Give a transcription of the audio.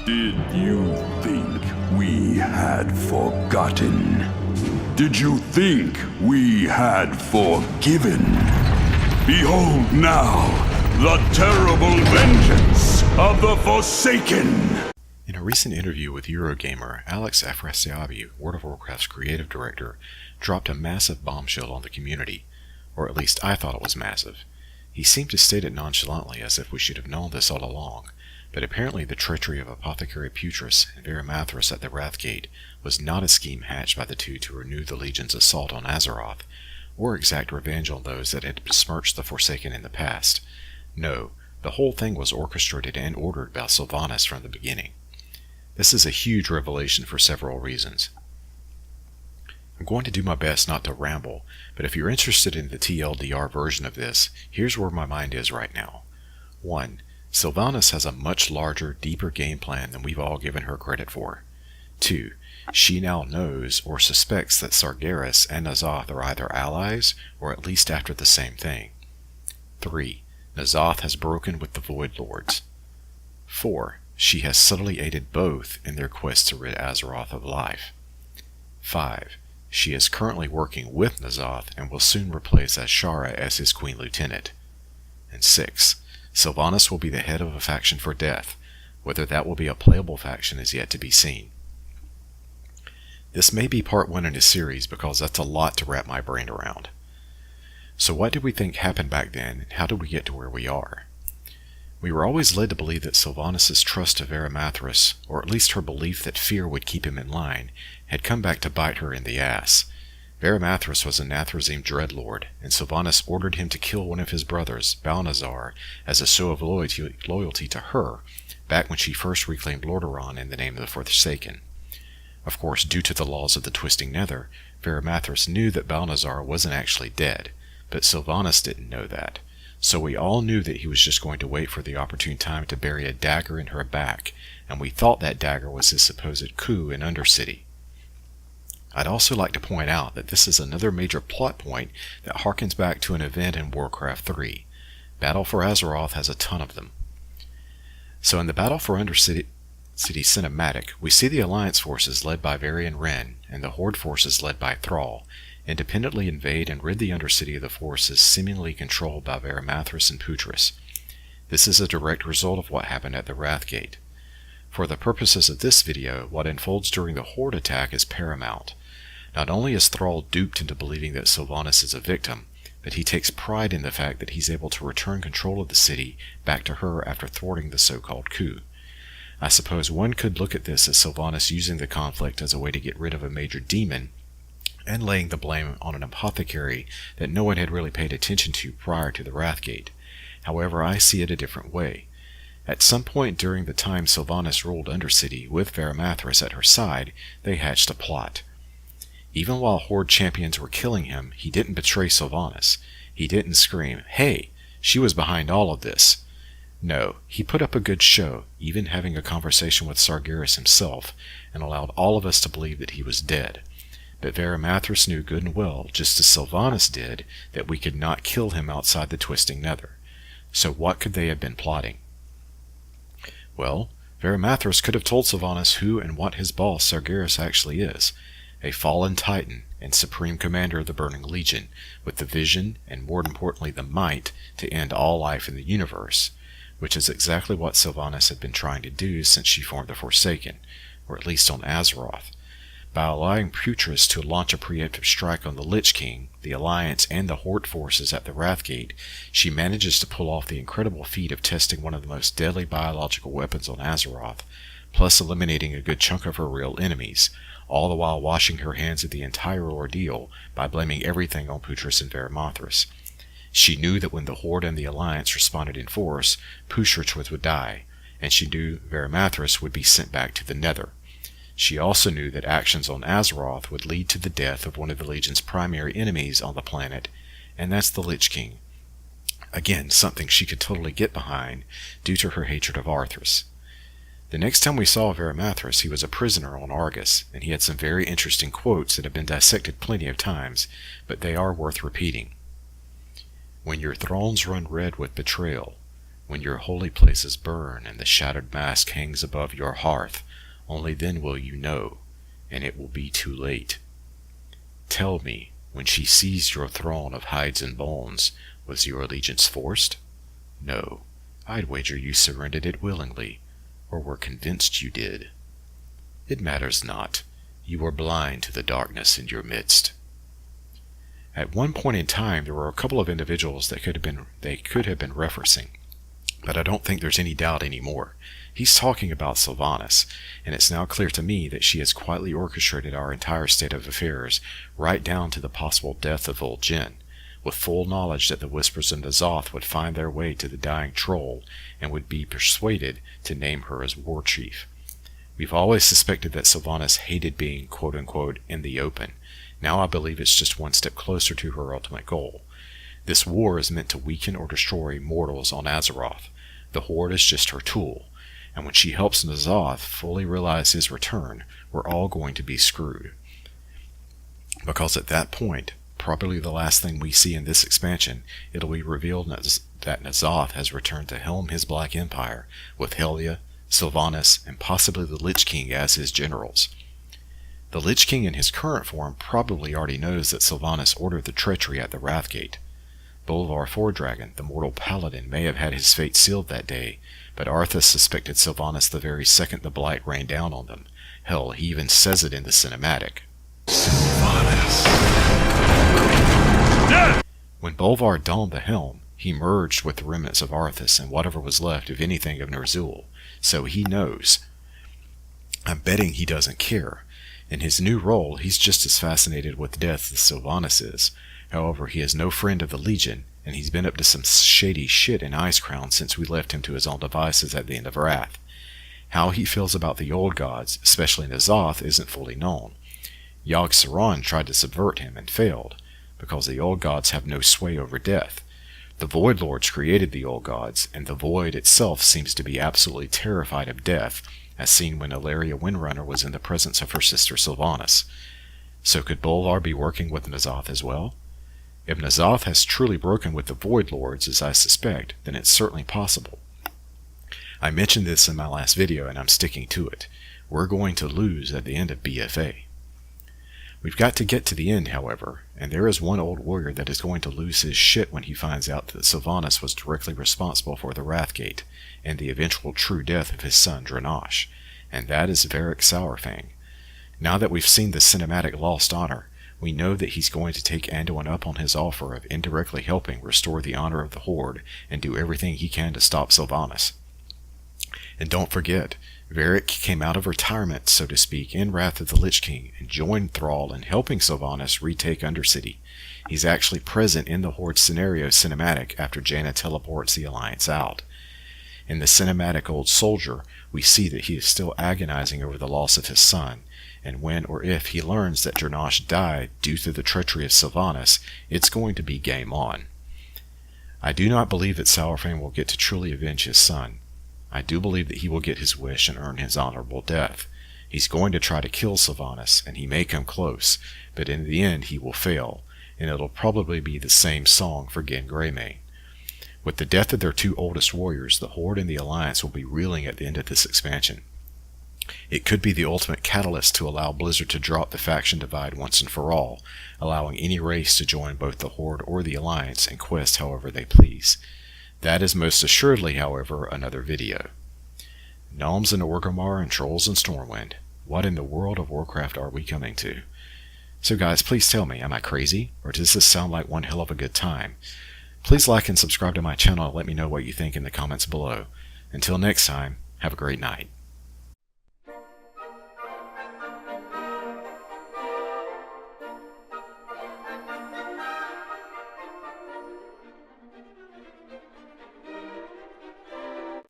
Did you think we had forgotten? Did you think we had forgiven? Behold now, the terrible vengeance of the Forsaken! In a recent interview with Eurogamer, Alex Afrasiabi, World of Warcraft's creative director, dropped a massive bombshell on the community. Or at least I thought it was massive. He seemed to state it nonchalantly as if we should have known this all along, but apparently the treachery of Apothecary Putris and Varimathras at the Wrathgate was not a scheme hatched by the two to renew the Legion's assault on Azeroth, or exact revenge on those that had besmirched the Forsaken in the past. No, the whole thing was orchestrated and ordered by Sylvanas from the beginning. This is a huge revelation for several reasons. I'm going to do my best not to ramble, but if you're interested in the TLDR version of this, here's where my mind is right now. 1. Sylvanas has a much larger, deeper game plan than we've all given her credit for. 2. She now knows or suspects that Sargeras and N'Zoth are either allies or at least after the same thing. 3. N'Zoth has broken with the Void Lords. 4. She has subtly aided both in their quest to rid Azeroth of life. 5. She is currently working with N'Zoth and will soon replace Azshara as his Queen Lieutenant. And 6. Sylvanas will be the head of a faction for death. Whether that will be a playable faction is yet to be seen. This may be part 1 in a series because that's a lot to wrap my brain around. So what did we think happened back then, and how did we get to where we are? We were always led to believe that Sylvanas' trust of Varimathras, or at least her belief that fear would keep him in line, had come back to bite her in the ass. Varimathras was a Nathrazim dreadlord, and Sylvanas ordered him to kill one of his brothers, Balnazar, as a show of loyalty to her, back when she first reclaimed Lordaeron in the name of the Forsaken. Of course, due to the laws of the Twisting Nether, Varimathras knew that Balnazar wasn't actually dead, but Sylvanas didn't know that. So we all knew that he was just going to wait for the opportune time to bury a dagger in her back, and we thought that dagger was his supposed coup in Undercity. I'd also like to point out that this is another major plot point that harkens back to an event in Warcraft 3. Battle for Azeroth has a ton of them. So in the Battle for Undercity cinematic, we see the Alliance forces led by Varian Wrynn and the Horde forces led by Thrall independently invade and rid the Undercity of the forces seemingly controlled by Varimathras and Putris. This is a direct result of what happened at the Wrathgate. For the purposes of this video, what unfolds during the Horde attack is paramount. Not only is Thrall duped into believing that Sylvanas is a victim, but he takes pride in the fact that he's able to return control of the city back to her after thwarting the so-called coup. I suppose one could look at this as Sylvanas using the conflict as a way to get rid of a major demon, and laying the blame on an apothecary that no one had really paid attention to prior to the Wrathgate. However, I see it a different way. At some point during the time Sylvanas ruled Undercity with Varimathras at her side, they hatched a plot. Even while Horde champions were killing him, he didn't betray Sylvanas. He didn't scream, "Hey, she was behind all of this." No, he put up a good show, even having a conversation with Sargeras himself, and allowed all of us to believe that he was dead. But Varimathras knew good and well, just as Sylvanas did, that we could not kill him outside the Twisting Nether. So what could they have been plotting? Well, Varimathras could have told Sylvanas who and what his boss Sargeras actually is, a fallen titan and supreme commander of the Burning Legion, with the vision, and more importantly the might, to end all life in the universe, which is exactly what Sylvanas had been trying to do since she formed the Forsaken, or at least on Azeroth. By allowing Putris to launch a preemptive strike on the Lich King, the Alliance, and the Horde forces at the Wrathgate, she manages to pull off the incredible feat of testing one of the most deadly biological weapons on Azeroth, plus eliminating a good chunk of her real enemies, all the while washing her hands of the entire ordeal by blaming everything on Putris and Varimathras. She knew that when the Horde and the Alliance responded in force, Putris would die, and she knew Varimathras would be sent back to the Nether. She also knew that actions on Azeroth would lead to the death of one of the Legion's primary enemies on the planet, and that's the Lich King. Again, something she could totally get behind due to her hatred of Arthas. The next time we saw Varimathras, he was a prisoner on Argus, and he had some very interesting quotes that have been dissected plenty of times, but they are worth repeating. "When your thrones run red with betrayal, When your holy places burn and the shattered mask hangs above your hearth, only then will you know, and it will be too late. Tell me, when she seized your throne of hides and bones, was your allegiance forced? No, I'd wager you surrendered it willingly, or were convinced you did. It matters not. You were blind to the darkness in your midst. At one point in time, there were a couple of individuals they could have been referencing, but I don't think there's any doubt anymore. He's talking about Sylvanas, and it's now clear to me that she has quietly orchestrated our entire state of affairs, right down to the possible death of old Jin, with full knowledge that the Whispers of N'Zoth would find their way to the dying troll and would be persuaded to name her as war chief. We've always suspected that Sylvanas hated being quote-unquote in the open. Now I believe it's just one step closer to her ultimate goal. This war is meant to weaken or destroy mortals on Azeroth. The Horde is just her tool, and when she helps N'Zoth fully realize his return, we're all going to be screwed. Because at that point, probably the last thing we see in this expansion, it'll be revealed that N'Zoth has returned to helm his Black Empire, with Helya, Sylvanas, and possibly the Lich King as his generals. The Lich King in his current form probably already knows that Sylvanas ordered the treachery at the Wrathgate. Bolvar Fordragon, the mortal paladin, may have had his fate sealed that day, but Arthas suspected Sylvanas the very second the blight rained down on them. Hell, he even says it in the cinematic. Sylvanas! Death! When Bolvar donned the helm, he merged with the remnants of Arthas and whatever was left, if anything, of Ner'zhul, so he knows. I'm betting he doesn't care. In his new role, he's just as fascinated with death as Sylvanas is. However, he is no friend of the Legion, and he's been up to some shady shit in Icecrown since we left him to his own devices at the end of Wrath. How he feels about the old gods, especially N'Zoth, isn't fully known. Yogg-Saron tried to subvert him and failed, because the old gods have no sway over death. The Void Lords created the old gods, and the Void itself seems to be absolutely terrified of death, as seen when Ilaria Windrunner was in the presence of her sister Sylvanas. So could Bolvar be working with N'Zoth as well? If N'Zoth has truly broken with the Void Lords, as I suspect, then it's certainly possible. I mentioned this in my last video, and I'm sticking to it. We're going to lose at the end of BFA. We've got to get to the end, however, and there is one old warrior that is going to lose his shit when he finds out that Sylvanas was directly responsible for the Wrathgate, and the eventual true death of his son Dranash, and that is Varric Saurfang. Now that we've seen the cinematic Lost Honor, we know that he's going to take Anduin up on his offer of indirectly helping restore the honor of the Horde and do everything he can to stop Sylvanas. And don't forget, Varric came out of retirement, so to speak, in Wrath of the Lich King and joined Thrall in helping Sylvanas retake Undercity. He's actually present in the Horde scenario cinematic after Jaina teleports the Alliance out. In the cinematic Old Soldier, we see that he is still agonizing over the loss of his son, and when or if he learns that Dranash died due to the treachery of Sylvanas, it's going to be game on. I do not believe that Saurfang will get to truly avenge his son. I do believe that he will get his wish and earn his honorable death. He's going to try to kill Sylvanas, and he may come close, but in the end he will fail, and it'll probably be the same song for Gen Greymane. With the death of their two oldest warriors, the Horde and the Alliance will be reeling at the end of this expansion. It could be the ultimate catalyst to allow Blizzard to drop the faction divide once and for all, allowing any race to join both the Horde or the Alliance and quest however they please. That is most assuredly, however, another video. Gnomes and Orgrimmar and Trolls and Stormwind. What in the world of Warcraft are we coming to? So guys, please tell me, am I crazy? Or does this sound like one hell of a good time? Please like and subscribe to my channel and let me know what you think in the comments below. Until next time, have a great night.